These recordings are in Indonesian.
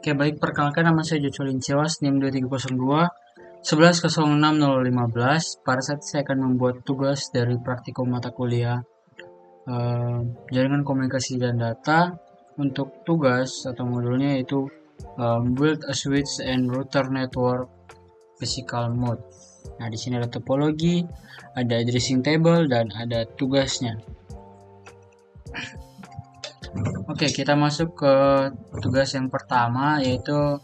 Oke, baik, perkenalkan nama saya Joco Linciawas, NIM 2302 11060015. Pada saat saya akan membuat tugas dari praktikum mata kuliah Jaringan Komunikasi dan Data. Untuk tugas atau modulnya yaitu Build a Switch and Router Network Physical Mode. Nah, di sini ada topologi, ada addressing table, dan ada tugasnya. Oke, kita masuk ke tugas yang pertama, yaitu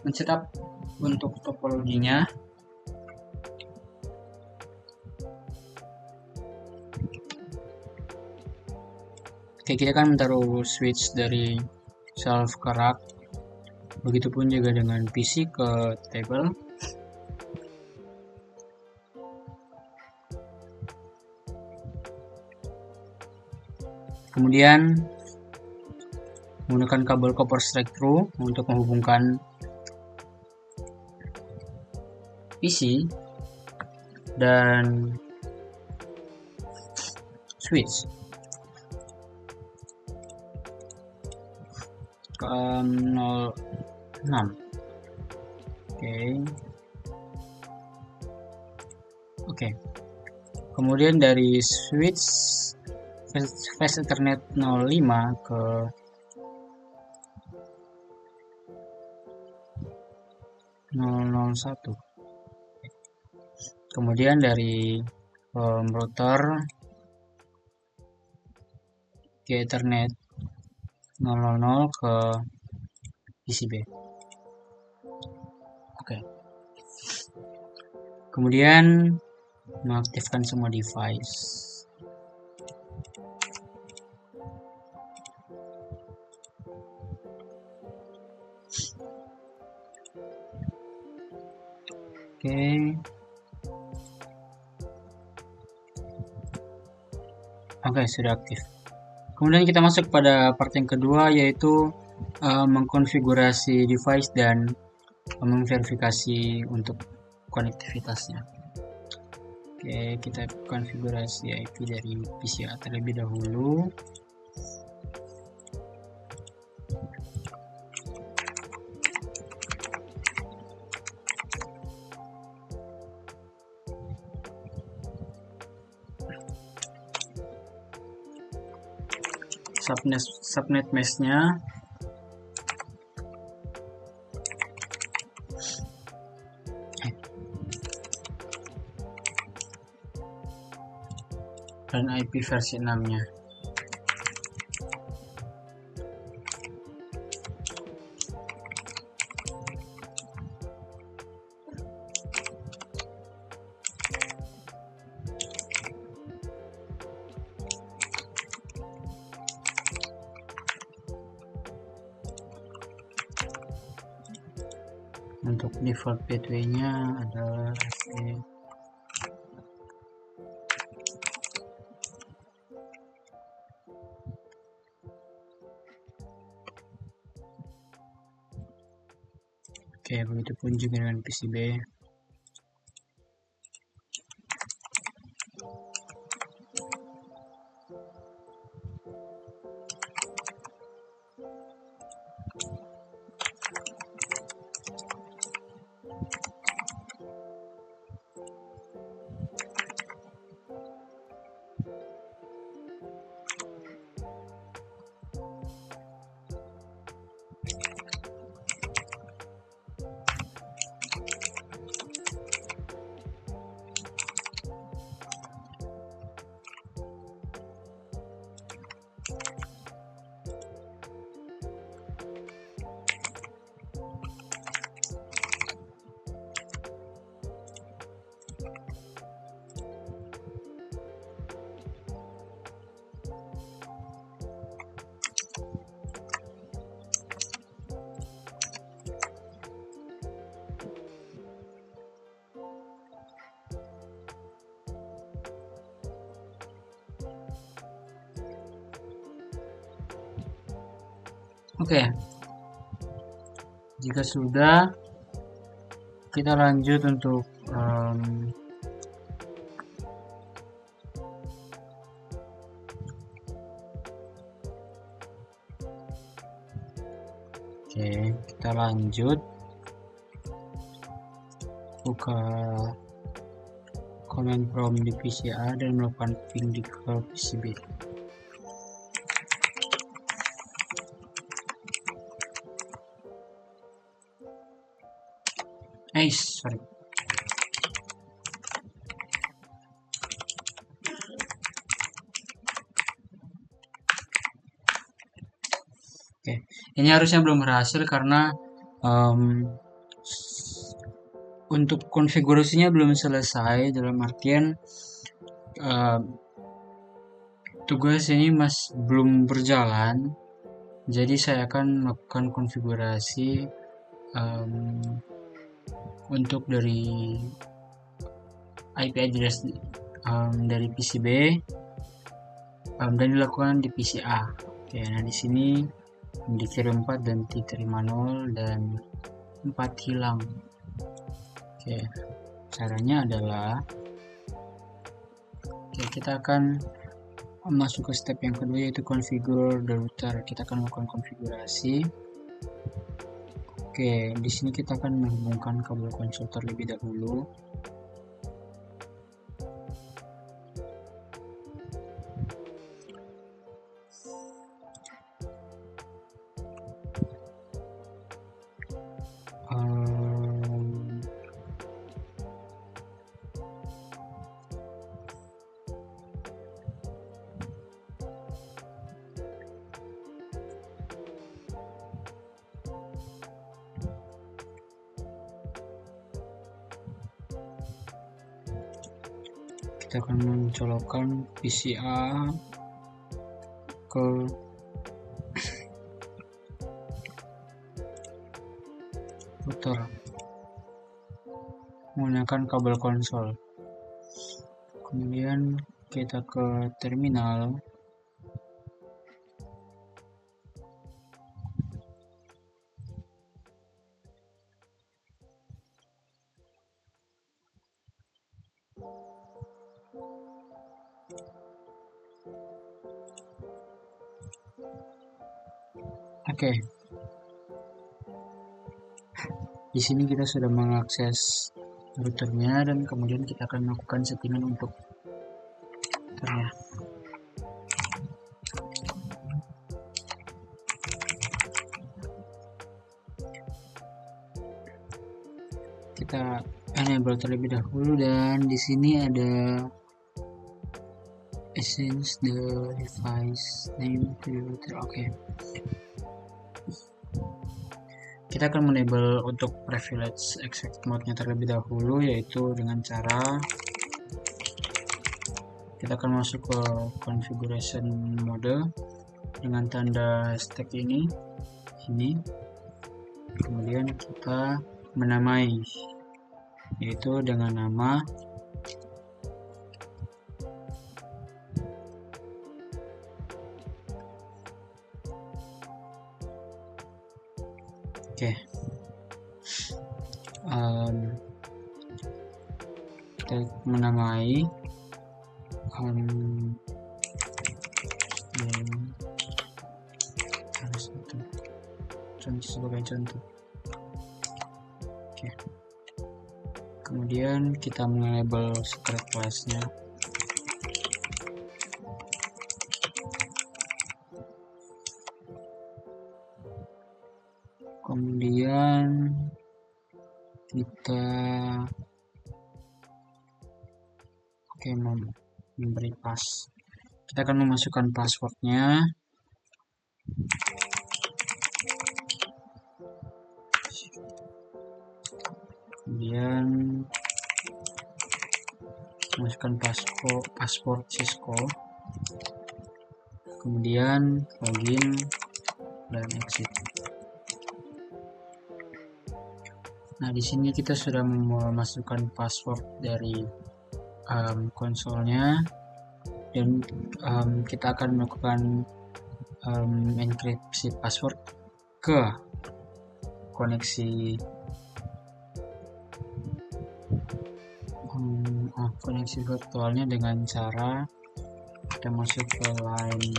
men-setup untuk topologinya. Oke, kita kan menaruh switch dari shelf ke rack. Begitupun juga dengan PC ke table. Kemudian menggunakan kabel copper straight through untuk menghubungkan PC dan switch ke 06. Oke. Kemudian dari switch fast Ethernet 05 ke (001). Kemudian dari router ke Ethernet 000 ke PCB. Oke. Kemudian mengaktifkan semua device. Oke, sudah aktif. Kemudian kita masuk pada part yang kedua, yaitu mengkonfigurasi device dan memverifikasi untuk konektivitasnya. Oke, kita konfigurasi IP dari PCA terlebih dahulu. Subnet mesh-nya dan IP versi 6-nya. Untuk default gateway-nya adalah SE. Oke, begitupun juga dengan PCB. Oke, jika sudah, kita lanjut untuk Oke, kita lanjut buka command prompt di PC A dan melakukan ping di ke PC B. Sorry. Oke, ini harusnya belum berhasil karena untuk konfigurasinya belum selesai, dalam artian tugas ini belum berjalan. Jadi saya akan melakukan konfigurasi untuk dari IP address dari PC B dan dilakukan di PC A. Oke, nah di sini dikirim 4 dan diterima 0 dan 4 hilang. Oke, caranya adalah kita akan masuk ke step yang kedua, yaitu configure the router. Kita akan melakukan konfigurasi. Oke, di sini kita akan menghubungkan kabel konsol terlebih dahulu. Kita akan mencolokkan PC A ke router menggunakan kabel konsol. Kemudian kita ke terminal. Oke. Di sini kita sudah mengakses routernya dan kemudian kita akan melakukan settingan untuk routernya. Kita enable terlebih dahulu dan di sini ada assign the device name to the router. Oke. Kita akan menenable untuk privilege exact mode-nya terlebih dahulu, yaitu dengan cara kita akan masuk ke configuration mode dengan tanda stack ini, kemudian kita menamai, yaitu dengan nama kita menamai sebagai contoh. Kemudian kita mengenable secret class-nya. Kemudian kita memberi kita akan memasukkan passwordnya. Kemudian masukkan password Cisco, kemudian login dan exit. Nah, di sini kita sudah memasukkan password dari konsolnya dan kita akan melakukan enkripsi password ke koneksi virtualnya dengan cara kita masuk ke line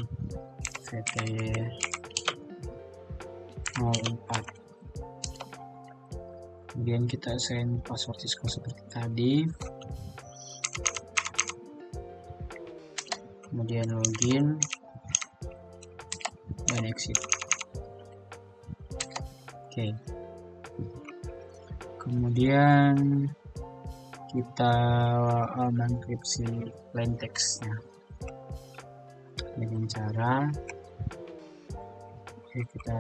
VT 04. Kemudian kita assign password Cisco seperti tadi. Kemudian login dan exit. Oke. Kemudian kita mengenkripsi plain text-nya dengan cara kita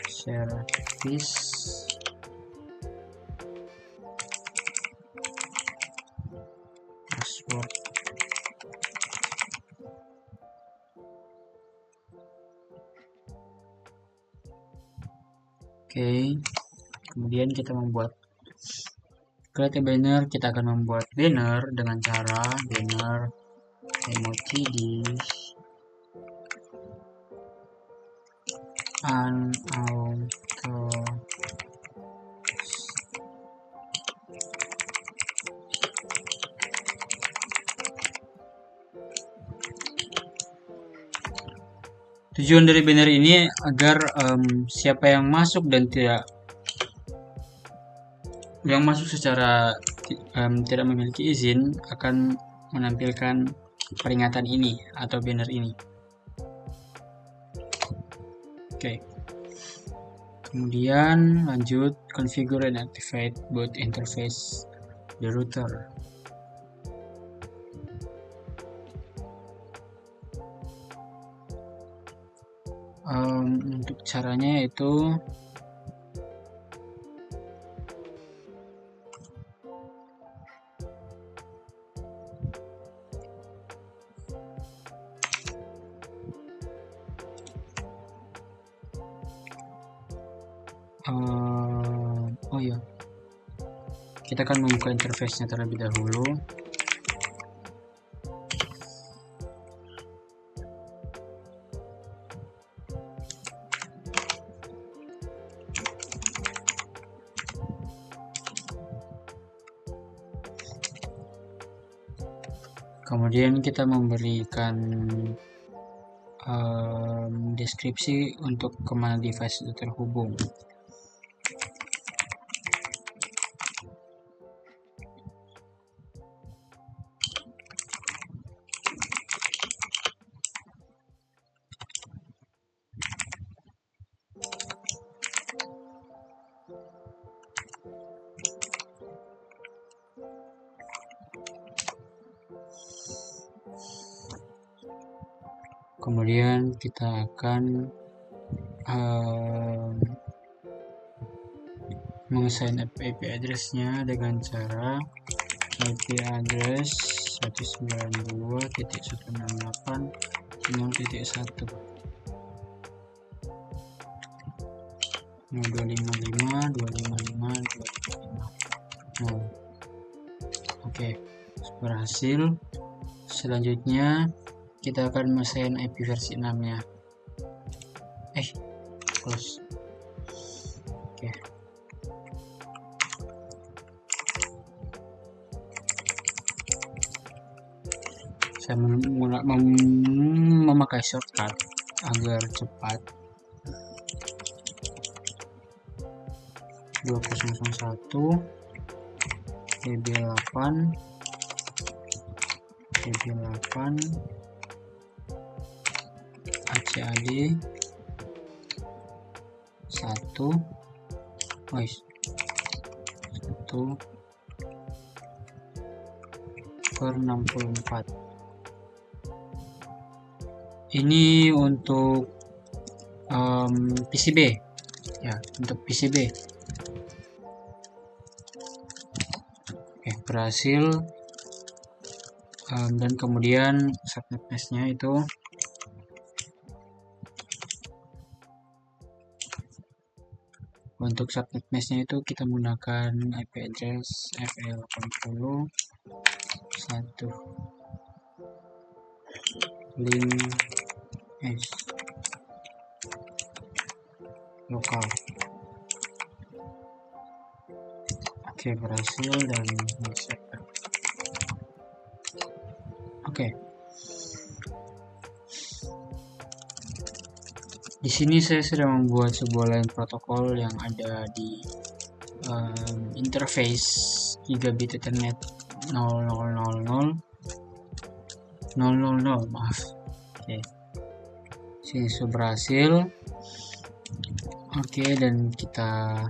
share this password. Oke, kemudian kita membuat create a banner. Kita akan membuat banner dengan cara banner emoji di unauto. Tujuan dari banner ini agar siapa yang masuk dan yang masuk secara tidak memiliki izin akan menampilkan peringatan ini atau banner ini. Oke. Kemudian lanjut configure and activate boot interface the router. Untuk caranya yaitu kita akan membuka interface-nya terlebih dahulu. Kemudian kita memberikan deskripsi untuk kemana device itu terhubung. Kemudian kita akan mengassign IP address-nya dengan cara IP address 192.168.0.1 255.255.255. Oke, berhasil. Selanjutnya kita akan mengassign IP versi 6-nya. Close. Oke. Saya memakai shortcut agar cepat. 2001 DB8 ACAD 1 1/64. Ini untuk PCB ya, untuk PCB. Oke, berhasil. Dan kemudian subnet mesh-nya itu untuk subnet mesh-nya itu kita menggunakan IP address FL80 1 link S lokal. Oke, berhasil dan accept. Oke. Di sini saya sedang membuat sebuah line protokol yang ada di interface gigabit Ethernet 0000 maaf. Oke. Sini sudah berhasil. Oke, dan kita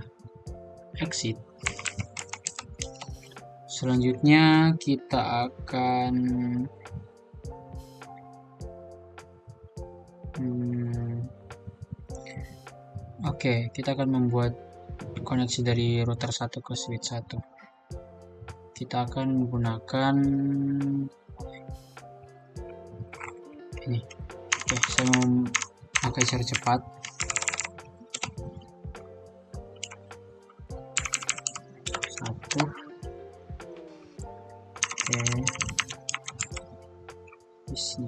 exit. Selanjutnya kita akan kita akan membuat koneksi dari router 1 ke switch 1. Kita akan menggunakan ini. Oke, saya mau pakai cara cepat. Satu. Oke. Isi.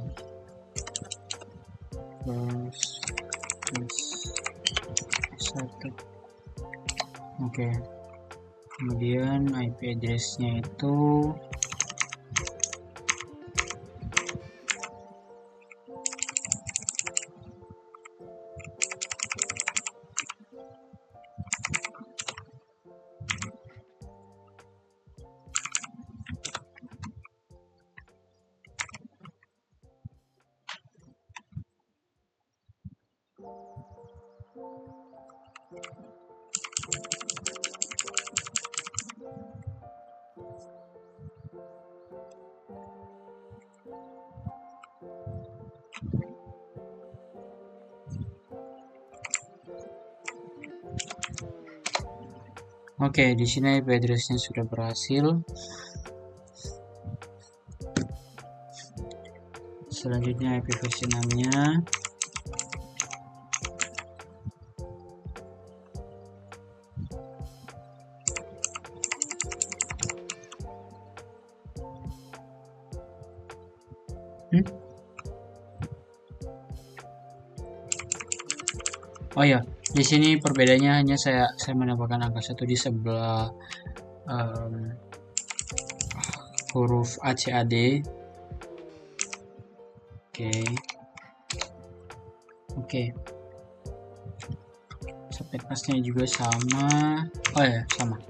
Terus satu. Oke. Kemudian IP address-nya itu Oke, di sini IP address-nya sudah berhasil. Selanjutnya IP versi 6-nya. Oh ya, di sini perbedaannya hanya saya menambahkan angka 1 di sebelah huruf ACAD. Oke. Subnet masknya juga sama. Oh ya, sama.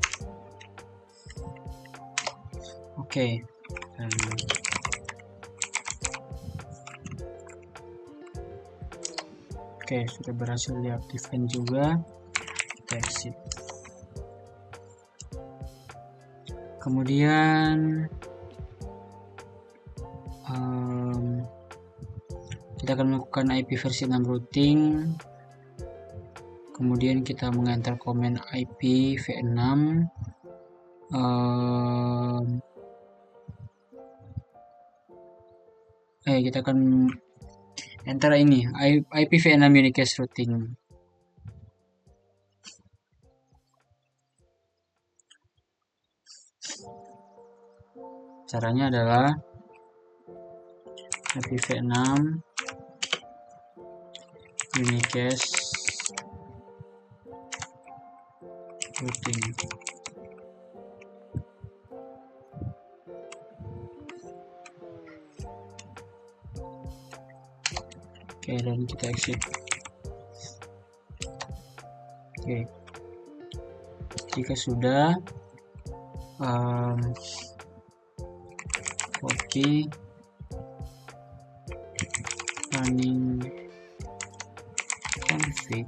Oke. Oke, sudah berhasil diaktifkan juga. Kita exit. Kemudian kita akan melakukan IP versi 6 routing. Kemudian kita mengantar komen IP v6. Kita akan enter ini IPv6 unicast routing. Caranya adalah IPv6 unicast routing. Oke, dan kita exit. Oke, jika sudah copy running config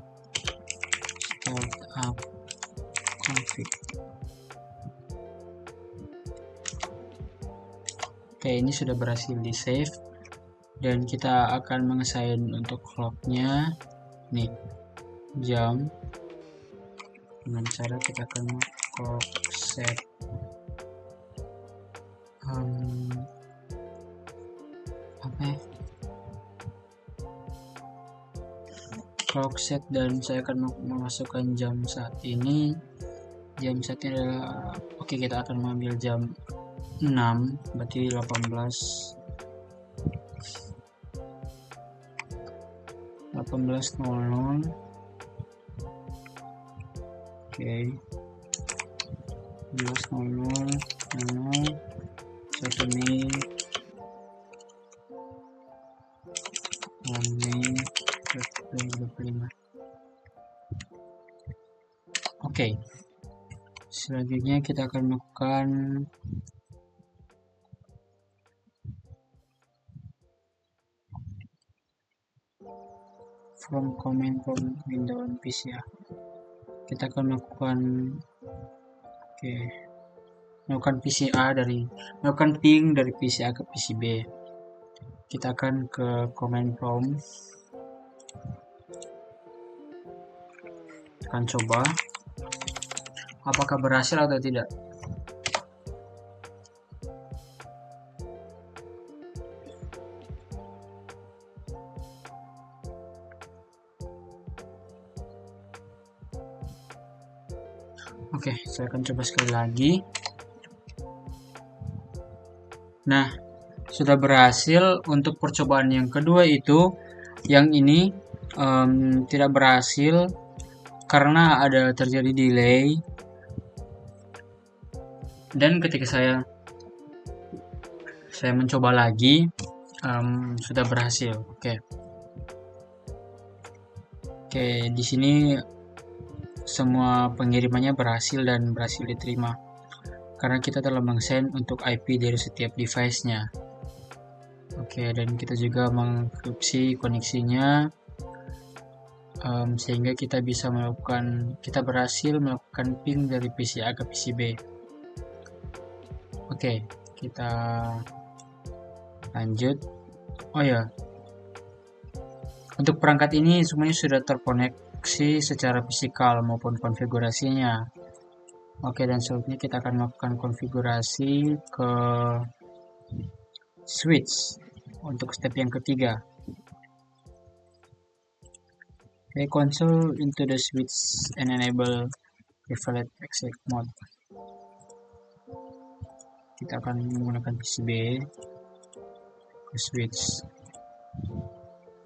startup config. Oke, ini sudah berhasil di save dan kita akan mengesain untuk clocknya nih jam dengan cara kita akan clock set clock set, dan saya akan memasukkan jam saat ini. Jam saat ini adalah kita akan mengambil jam 6, berarti 18.00. 1 Mei 2025. Oke, selanjutnya kita akan melakukan from command from window on PC ya. Kita akan melakukan melakukan ping dari PC A ke PC B. Kita akan ke command prompt, akan coba apakah berhasil atau tidak. Oke, saya akan coba sekali lagi. Nah, sudah berhasil. Untuk percobaan yang kedua itu, yang ini tidak berhasil karena ada terjadi delay. Dan ketika saya mencoba lagi, sudah berhasil. Oke, di sini semua pengirimannya berhasil dan berhasil diterima karena kita telah meng-send untuk IP dari setiap device-nya. Oke, dan kita juga mengenkripsi koneksinya sehingga kita berhasil melakukan ping dari PC A ke PC B. Oke, kita lanjut. Oh ya, untuk perangkat ini semuanya sudah terkoneksi secara fisikal maupun konfigurasinya. Oke, dan selanjutnya kita akan melakukan konfigurasi ke switch untuk step yang ketiga. Oke, console into the switch and enable private exec mode. Kita akan menggunakan PCB ke switch,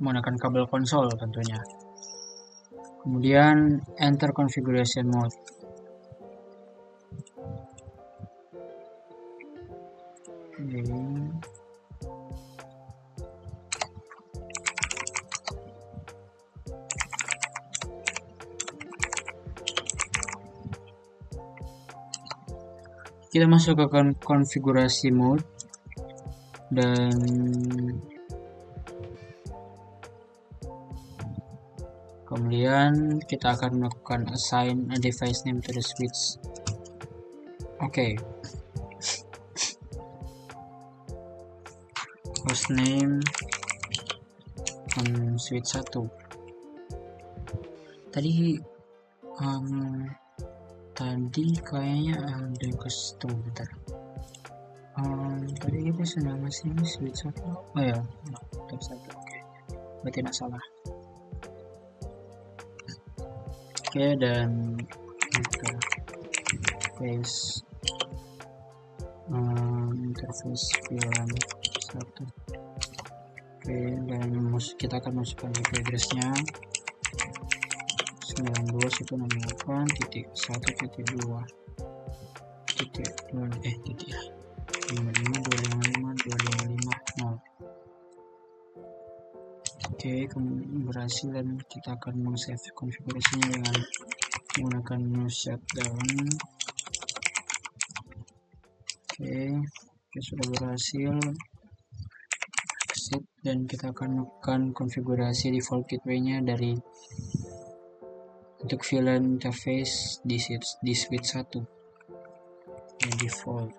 menggunakan kabel konsol tentunya. Kemudian enter configuration mode. Kita masuk ke konfigurasi mode dan kemudian kita akan melakukan assign a device name to the switch. Oke. Host name switch 1. Tadi kayaknya ada custom bentar. Tadi kita sudah masih switch 1. Oh ya, tab 1. Oke. Berarti tidak salah. Oke, dan interface VLAN 1. Oke, dan kita akan masukkan IP address-nya 92.168.2.55.255.0. Oke, kemudian berhasil dan kita akan men-save konfigurasinya dengan menggunakan shutdown. Oke, sudah berhasil. Exit, dan kita akan melakukan konfigurasi default gateway-nya dari untuk VLAN interface di switch 1 yang default.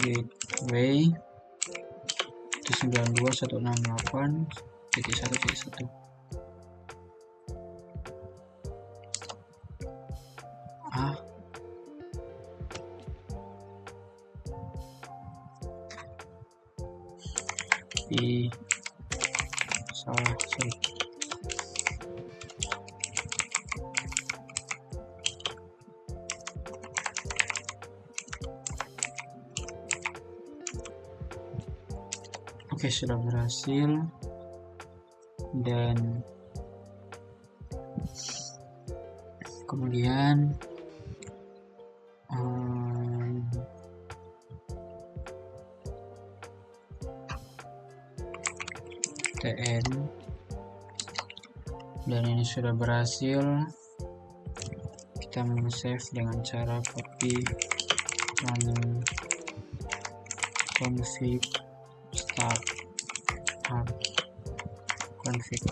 Gateway itu 92.168.1.1. Salah, sorry. Oke, sudah berhasil dan kemudian tn, dan ini sudah berhasil. Kita save dengan cara copy running config start up config.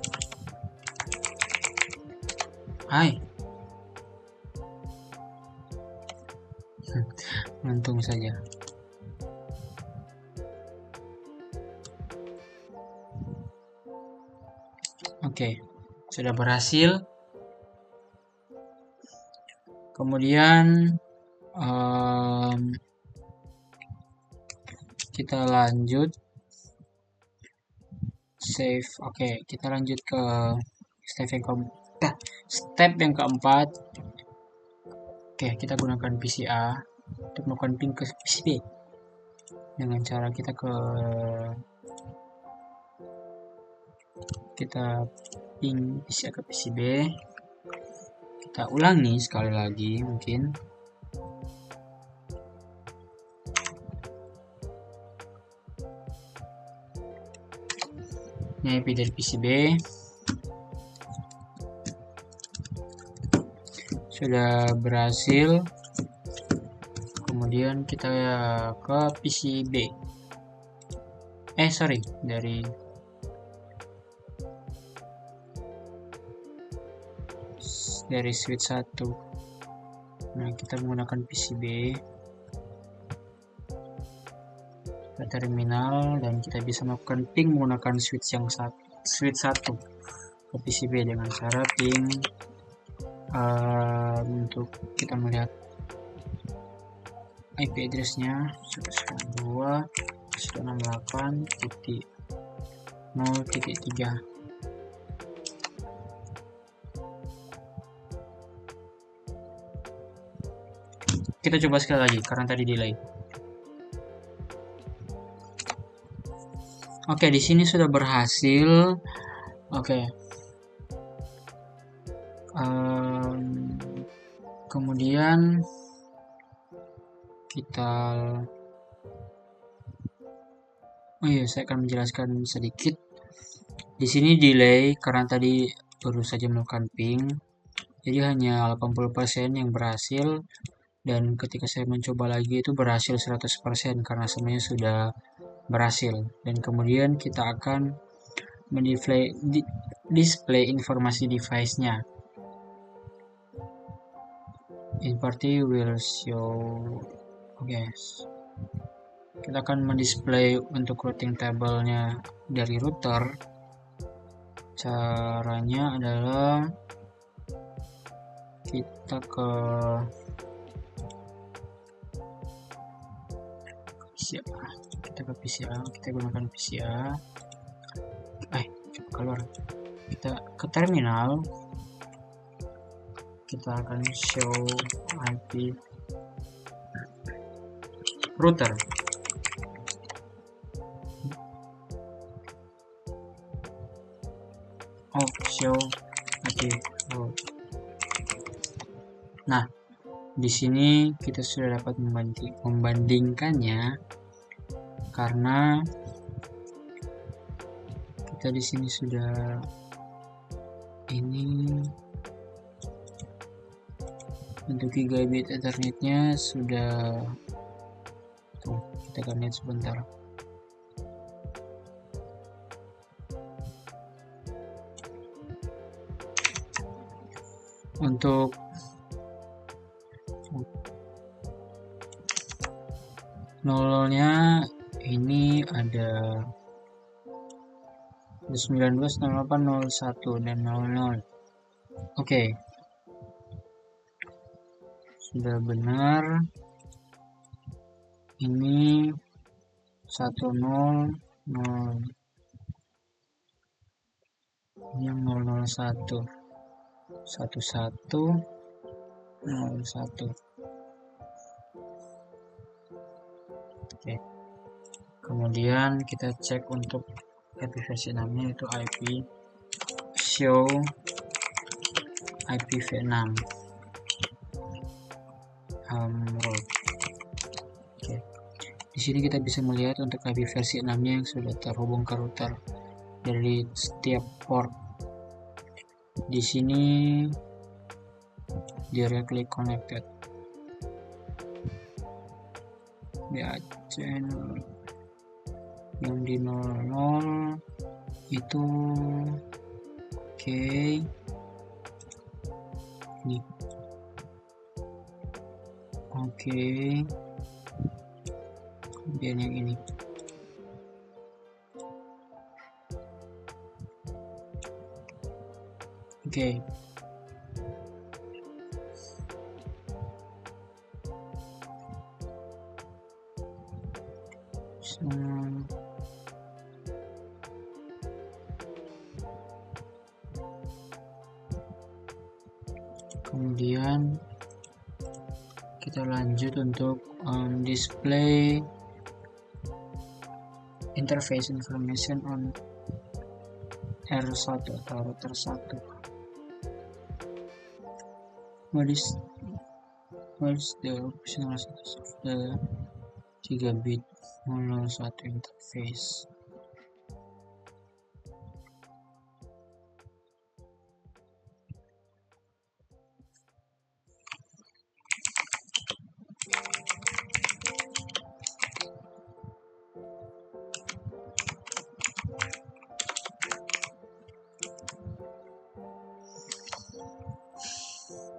Hai, untung saja. Oke, sudah berhasil. Kemudian kita lanjut save. Oke, kita lanjut ke step yang keempat. Oke, kita gunakan PCA untuk melakukan ping ke PCB dengan cara kita ping PCA ke PCB. Kita ulangi sekali lagi mungkin. Ini IP dari PCB. Sudah berhasil. Kemudian kita ke PCB. Dari switch 1. Nah, kita menggunakan PCB ke terminal, dan kita bisa melakukan ping menggunakan switch 1 ke PCB dengan cara ping untuk kita melihat IP address-nya 192.168.0.3. Kita coba sekali lagi karena tadi delay. Oke, di sini sudah berhasil. Oke. Kemudian saya akan menjelaskan sedikit. Di sini delay karena tadi baru saja melakukan ping. Jadi hanya 80% yang berhasil. Dan ketika saya mencoba lagi itu berhasil 100% karena semuanya sudah berhasil. Dan kemudian kita akan display informasi device-nya. In party will show. Kita akan mendisplay untuk routing table-nya dari router. Caranya adalah kita ke PCA, kita gunakan PCA. Keluar. Kita ke terminal. Kita akan show IP router. Show IP router. Nah, di sini kita sudah dapat membandingkannya karena kita di sini sudah untuk gigabit ethernetnya sudah kita akan lihat sebentar. Untuk nolnya ini ada 19.08.01 dan 00. Oke. Sudah benar. Ini 100. Ini yang 001. 1101. Oke. Kemudian kita cek untuk IP versi 6-nya itu IP show IPv6. root. Oke. Di sini kita bisa melihat untuk IP versi 6-nya yang sudah terhubung ke router dari setiap port. Di sini directly connected. Ya, channel yang di 00 itu oke. Ini oke. Kemudian yang ini oke. Kemudian kita lanjut untuk display interface information on R1 atau router 1. What is the optional status of the gigabit 01 interface?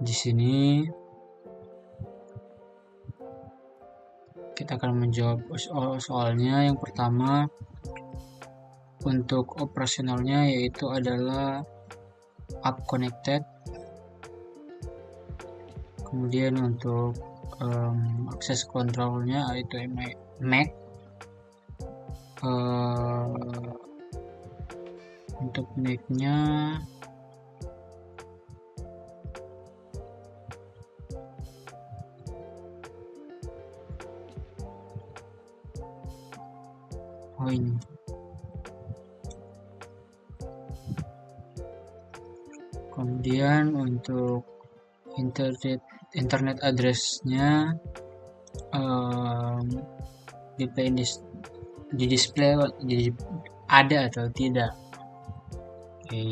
Di sini kita akan menjawab soalnya. Yang pertama, untuk operasionalnya yaitu adalah up connected. Kemudian untuk akses kontrolnya yaitu MAC. Untuk MAC-nya ini. Kemudian untuk internet address-nya di display jadi ada atau tidak. Oke.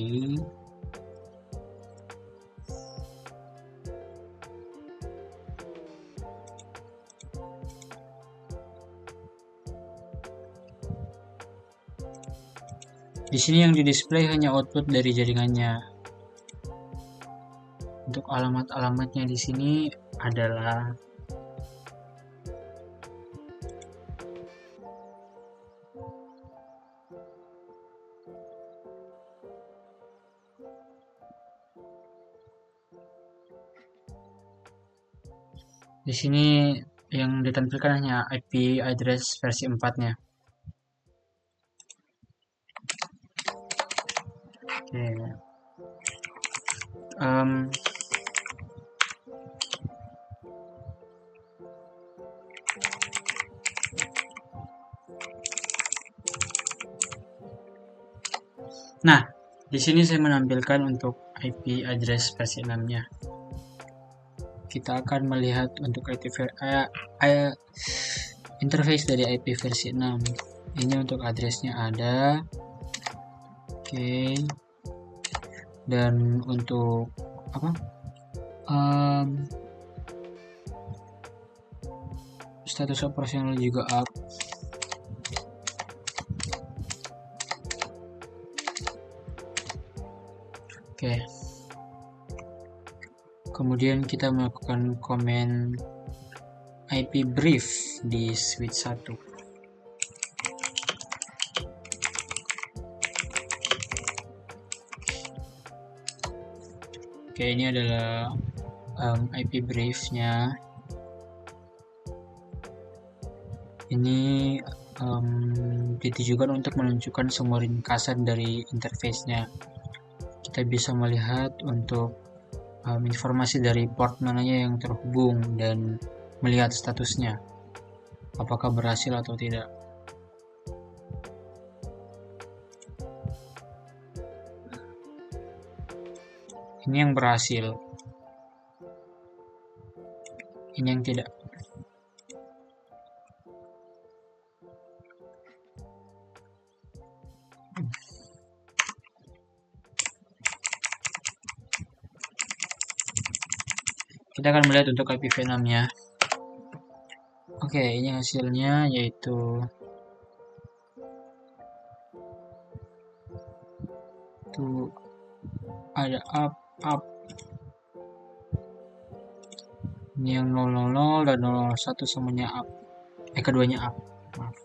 Di sini yang di display hanya output dari jaringannya. Untuk alamat-alamatnya di sini adalah di sini yang ditampilkan hanya IP address versi 4-nya. Oke. Nah, di sini saya menampilkan untuk IP address versi 6-nya. Kita akan melihat untuk interface dari IP versi 6. Ini untuk addressnya ada. Oke. Dan untuk status operasional juga up. Oke. Kemudian kita melakukan command IP brief di switch 1. Oke, ini adalah IP briefnya. Ini ditujukan untuk menunjukkan semua ringkasan dari interface-nya. Kita bisa melihat untuk informasi dari port mananya yang terhubung dan melihat statusnya, apakah berhasil atau tidak. Ini yang berhasil. ini yang tidak. Kita akan melihat untuk IPv6 nya. Oke, ini hasilnya yaitu tuh ada up ini yang 000 dan 001 semuanya up, keduanya up, maaf.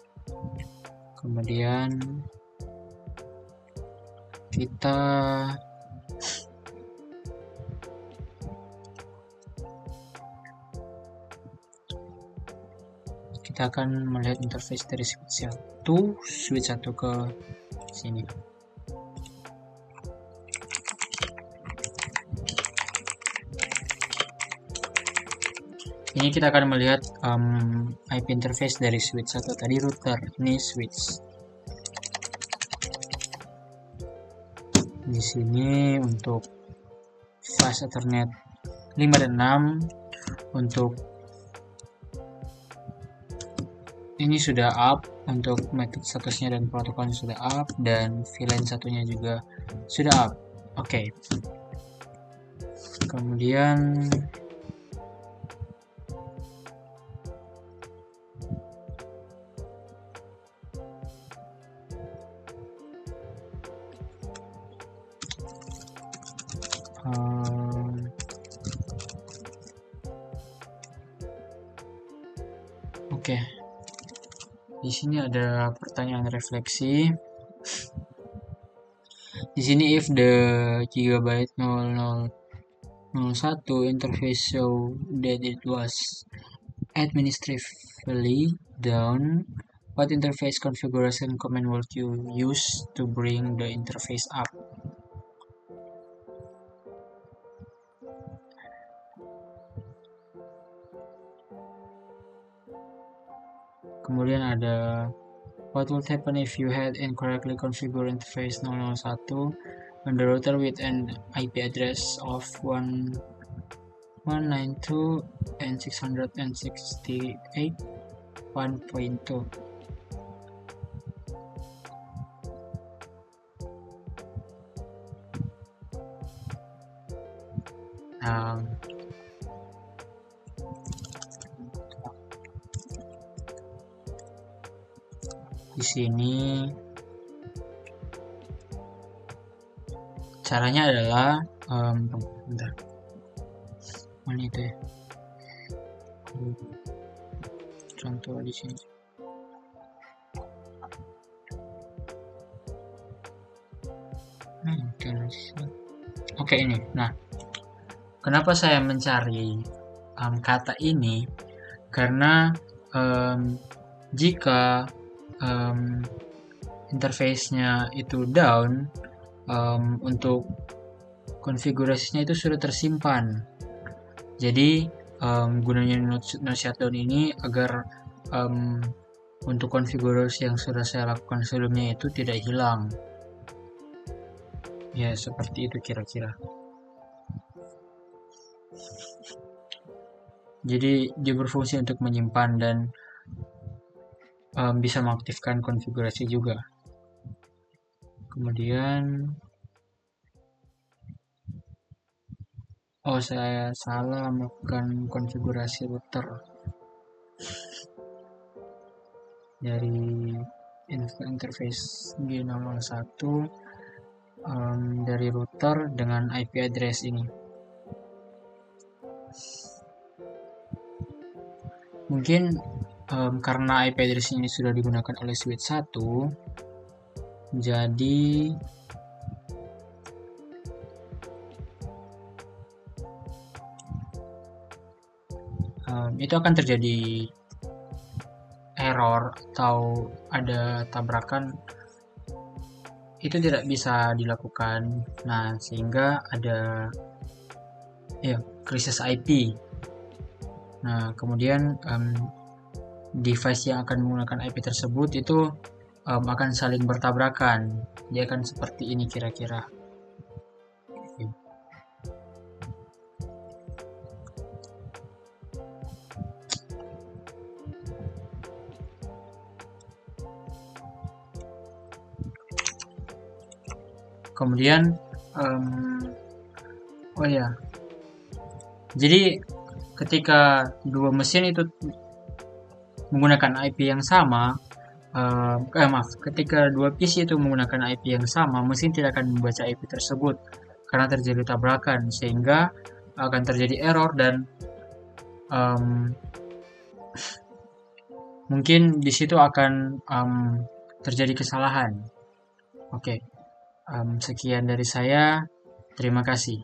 Kemudian kita akan melihat interface dari switch 1 ke sini. Ini kita akan melihat IP interface dari switch 1 tadi, router, ini switch. Di sini untuk fast Ethernet 5 dan 6, untuk ini sudah up, untuk method statusnya dan protokolnya sudah up, dan VLAN satunya juga sudah up. Oke. Kemudian oke. Di sini ada pertanyaan refleksi. Di sini if the gigabyte 0001 interface show that it was administratively down, what interface configuration command would you use to bring the interface up? Kemudian ada what would happen if you had incorrectly configured interface 001 on the router with an IP address of 192.668.1.2. Di sini caranya adalah bentar, mana itu ya, contoh di sini. Oke, ini. Nah, kenapa saya mencari kata ini? Karena jika interface-nya itu down, untuk konfigurasinya itu sudah tersimpan. Jadi gunanya no shutdown ini agar untuk konfigurasi yang sudah saya lakukan sebelumnya itu tidak hilang. Ya, seperti itu kira-kira. Jadi dia berfungsi untuk menyimpan dan bisa mengaktifkan konfigurasi juga. Kemudian saya salah melakukan konfigurasi router dari interface G001 dari router dengan IP address ini. Mungkin karena IP address ini sudah digunakan oleh switch 1, jadi itu akan terjadi error atau ada tabrakan, itu tidak bisa dilakukan. Nah, sehingga ada krisis IP. Nah, kemudian device yang akan menggunakan IP tersebut itu akan saling bertabrakan. Dia akan seperti ini kira-kira. Kemudian oh ya, jadi ketika dua mesin itu menggunakan IP yang sama, ketika dua PC itu menggunakan IP yang sama, mesin tidak akan membaca IP tersebut karena terjadi tabrakan, sehingga akan terjadi error dan mungkin di situ akan terjadi kesalahan. Oke, sekian dari saya. Terima kasih.